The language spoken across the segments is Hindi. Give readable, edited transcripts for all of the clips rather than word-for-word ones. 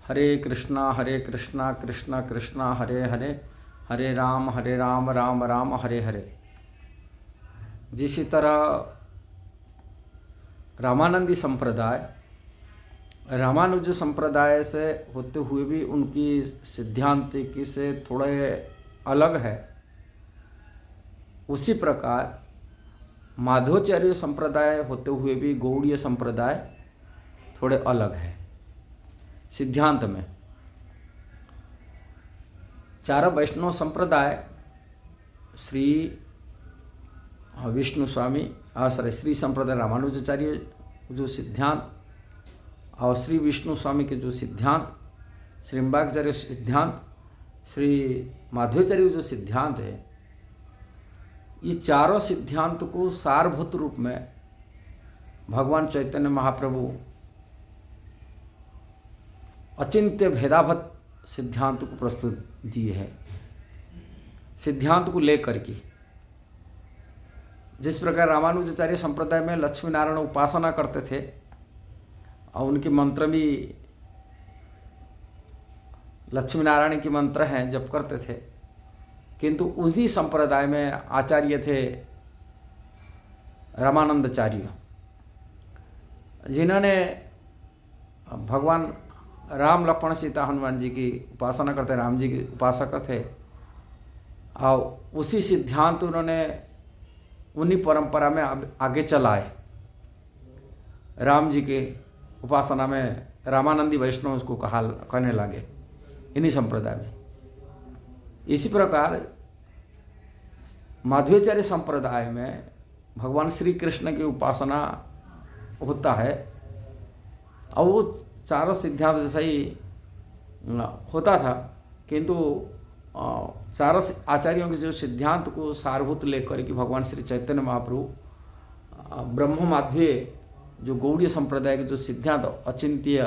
हरे कृष्णा कृष्ण कृष्ण हरे हरे, हरे राम राम राम हरे हरे। जिसी तरह रामानंदी संप्रदाय रामानुज संप्रदाय से होते हुए भी उनकी सिद्धांतिकी से थोड़े अलग है, उसी प्रकार माधवाचार्य संप्रदाय होते हुए भी गौड़ीय संप्रदाय थोड़े अलग है सिद्धांत में। चार वैष्णव संप्रदाय श्री विष्णु स्वामी श्री संप्रदाय रामानुजाचार्य जो सिद्धांत और श्री विष्णु स्वामी के जो सिद्धांत, श्रीम्बाचार्य सिद्धांत, श्री माधवाचार्य जो सिद्धांत है, ये चारों सिद्धांत को सारभूत रूप में भगवान चैतन्य महाप्रभु अचिंत्य भेदाभत सिद्धांत को प्रस्तुत दिए हैं। सिद्धांत को लेकर के जिस प्रकार रामानुजाचार्य संप्रदाय में लक्ष्मी नारायण उपासना करते थे और उनके मंत्र भी लक्ष्मी नारायण के मंत्र हैं, जप करते थे, किंतु उसी संप्रदाय में आचार्य थे रामानंदाचार्य, जिन्होंने भगवान राम लक्ष्मण सीता हनुमान जी की उपासना करते, राम जी के उपासक थे और उसी सिद्धांत उन्होंने उन्हीं परंपरा में आगे चलाए। राम जी के उपासना में रामानंदी वैष्णव उसको कहने लगे इन्हीं संप्रदाय में। इसी प्रकार माधवाचार्य संप्रदाय में भगवान श्री कृष्ण की उपासना होता है और वो चारों सिद्धांत जैसा ही होता था, किंतु चारों आचार्यों के जो सिद्धांत को सारभूत लेकर कि भगवान श्री चैतन्य महाप्रभु ब्रह्म माध्य जो गौड़ीय संप्रदाय के जो सिद्धांत अचिंत्य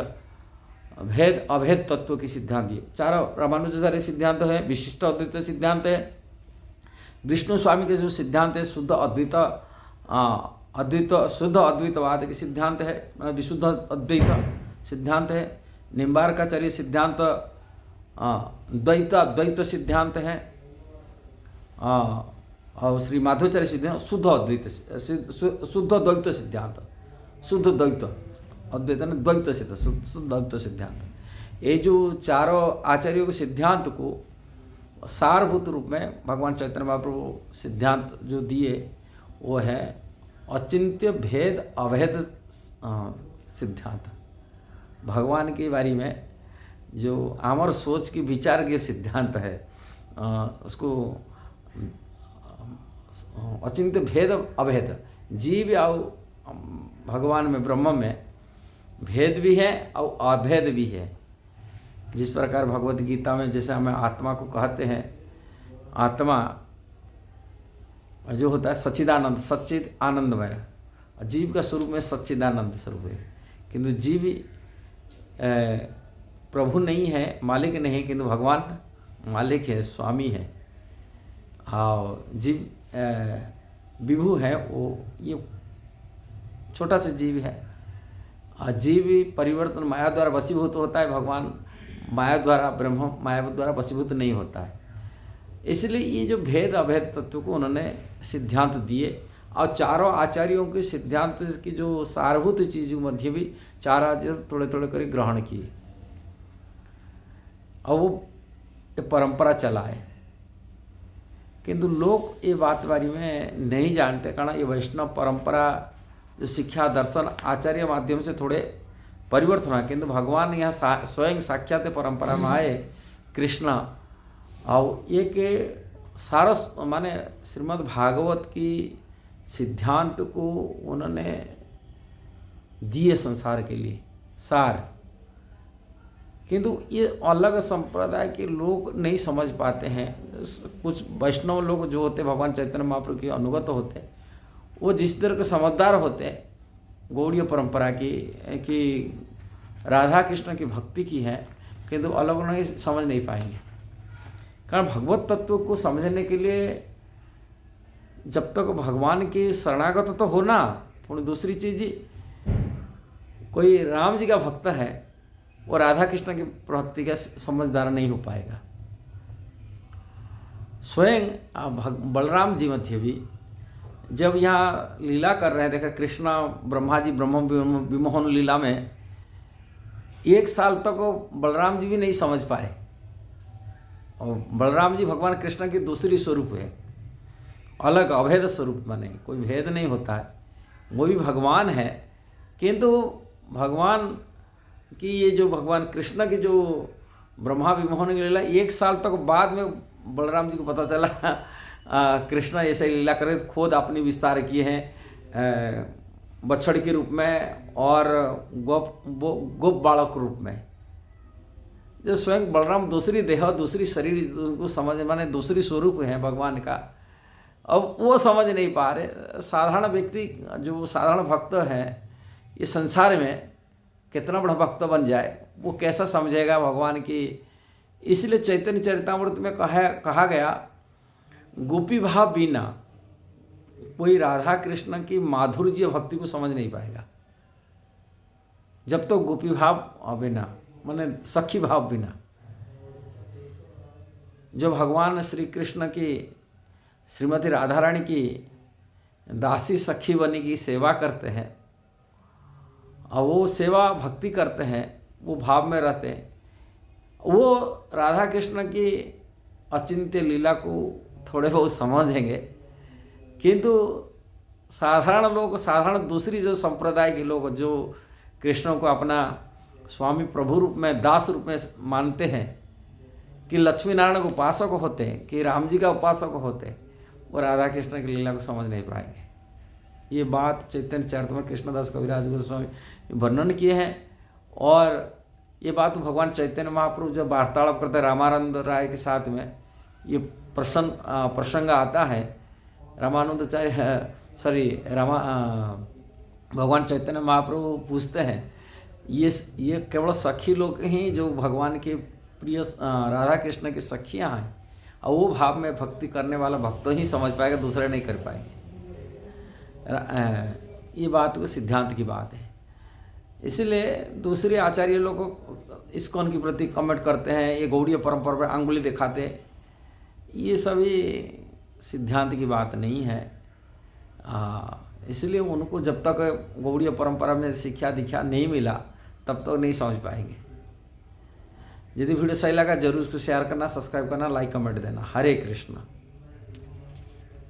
भेद अभेद तत्व की सिद्धांत दिए। चारों रामानुजाचार्य सिद्धांत है, विशिष्ट अद्वैत सिद्धांत है, विष्णु स्वामी के जो सिद्धांत है शुद्ध शुद्ध अद्वैतवाद के सिद्धांत है, विशुद्ध अद्वैत सिद्धांत है, निम्बार्काचार्य सिद्धांत द्वैत अद्वैत सिद्धांत है और श्री माधवाचार्य सिद्धांत शुद्ध अद्वैत शुद्ध द्वैत सिद्धांत, शुद्ध द्वैत अद्वैत ने द्वैत सिद्धांत, शुद्ध द्वैत सिद्धांत। ये जो चारों आचार्यों के सिद्धांत को सारभूत रूप में भगवान चैतन्य महाप्रभु सिद्धांत जो दिए वो है अचिंत्य भेद अभेद सिद्धांत। भगवान के बारे में जो अमर सोच की विचार के सिद्धांत है उसको अचिंत्य भेद अभेद, जीव और भगवान में ब्रह्म में भेद भी है और अभेद भी है। जिस प्रकार भगवत गीता में जैसे हमें आत्मा को कहते हैं, आत्मा जो होता है सच्चिदानंद, सच्चिद आनंदमय, जीव का स्वरूप में सच्चिदानंद स्वरूप है, किंतु जीव प्रभु नहीं है, मालिक नहीं, किंतु भगवान मालिक है, स्वामी है और जीव विभु है, वो ये छोटा सा जीव है। जीव परिवर्तन माया द्वारा वशीभूत होता है, भगवान माया द्वारा ब्रह्म माया द्वारा वशीभूत नहीं होता है। इसलिए ये जो भेद अभेद तत्व को उन्होंने सिद्धांत दिए और चारों आचार्यों के सिद्धांत की जो सारभूत चीज़ों मध्य भी चार आचार्य थोड़े थोड़े कर ग्रहण किए और वो परंपरा चलाए, किंतु लोग ये बात बारे में नहीं जानते, कारण ये वैष्णव परंपरा जो शिक्षा दर्शन आचार्य माध्यम से थोड़े परिवर्तन हुआ, किंतु भगवान यहाँ स्वयं साक्षात परंपरा में आए कृष्ण और ये के सारस माने श्रीमद् भागवत की सिद्धांत को उन्होंने दिए संसार के लिए सार, किंतु ये अलग संप्रदाय के लोग नहीं समझ पाते हैं। कुछ वैष्णव लोग जो होते भगवान चैतन्य महाप्रभु के अनुगत होते, वो जिस तरह के समझदार होते गौड़ीय परंपरा की कि राधा कृष्ण की भक्ति की है, किंतु अलग नहीं समझ नहीं पाएंगे। कारण भगवत तत्व को समझने के लिए जब तक भगवान की शरणागत तो होना, थोड़ी दूसरी चीज़, कोई राम जी का भक्त है वो राधा कृष्ण की भक्ति का समझदार नहीं हो पाएगा। स्वयं बलराम जी मध्य भी जब यहाँ लीला कर रहे हैं, देखा कृष्णा ब्रह्मा जी ब्रह्म विमोहन लीला में 1 साल तक वो बलराम जी भी नहीं समझ पाए। और बलराम जी भगवान कृष्ण की दूसरी स्वरूप है, अलग अभेद स्वरूप में, नहीं कोई भेद नहीं होता है, वो भी भगवान है। किंतु भगवान की ये जो भगवान कृष्ण की जो ब्रह्मा विमोहन की लीला 1 साल तक बाद में बलराम जी को पता चला कृष्ण ऐसे लीला करे, खुद अपनी विस्तार किए हैं बछड़ के रूप में और गोप बालक रूप में। जो स्वयं बलराम दूसरी देह दूसरी शरीर को समझ माने दूसरी स्वरूप है भगवान का, अब वो समझ नहीं पा रहे। साधारण व्यक्ति जो साधारण भक्त है ये संसार में कितना बड़ा भक्त बन जाए, वो कैसा समझेगा भगवान की। इसलिए चैतन्य चरितामृत में कहा गया गोपी भाव बिना कोई राधा कृष्ण की माधुर्य भक्ति को समझ नहीं पाएगा। जब तो गोपी भाव बिना माने सखी भाव बिना, जो भगवान श्री कृष्ण की श्रीमती राधा रानी की दासी सखी बनी की सेवा करते हैं और वो सेवा भक्ति करते हैं, वो भाव में रहते हैं, वो राधा कृष्ण की अचिंत्य लीला को थोड़े बहुत समझेंगे। किंतु साधारण लोग, साधारण दूसरी जो संप्रदाय के लोग जो कृष्ण को अपना स्वामी प्रभु रूप में दास रूप में मानते हैं, कि लक्ष्मी नारायण के उपासक होते हैं, कि राम जी का उपासक होते हैं, वो राधा कृष्ण की लीला को समझ नहीं पाएंगे। ये बात चैतन्य चरित में कृष्णदास कविराज गोस्वामी वर्णन किए हैं। और ये बात भगवान चैतन्य महाप्रभु जब वार्तालाप करते हैं रामानंद राय के साथ में, ये प्रसंग आता है। रामानंदाचार्य भगवान चैतन्य महाप्रभु पूछते हैं, ये केवल सखी लोग ही जो भगवान के प्रिय राधा कृष्ण की सखियाँ हैं, और वो भाव में भक्ति करने वाला भक्त ही समझ पाएगा, दूसरे नहीं कर पाएंगे। ये बात को सिद्धांत की बात है। इसलिए दूसरे आचार्य लोग इस्कॉन के प्रति कमेंट करते हैं, ये गौड़ीय परंपरा पर अंगुली दिखाते हैं, ये सभी सिद्धांत की बात नहीं है। इसलिए उनको जब तक गौड़ीय परंपरा में शिक्षा दीक्षा नहीं मिला तब तक नहीं समझ पाएंगे। यदि वीडियो सही लगा जरूर उसको शेयर करना, सब्सक्राइब करना, लाइक कमेंट देना। हरे कृष्ण।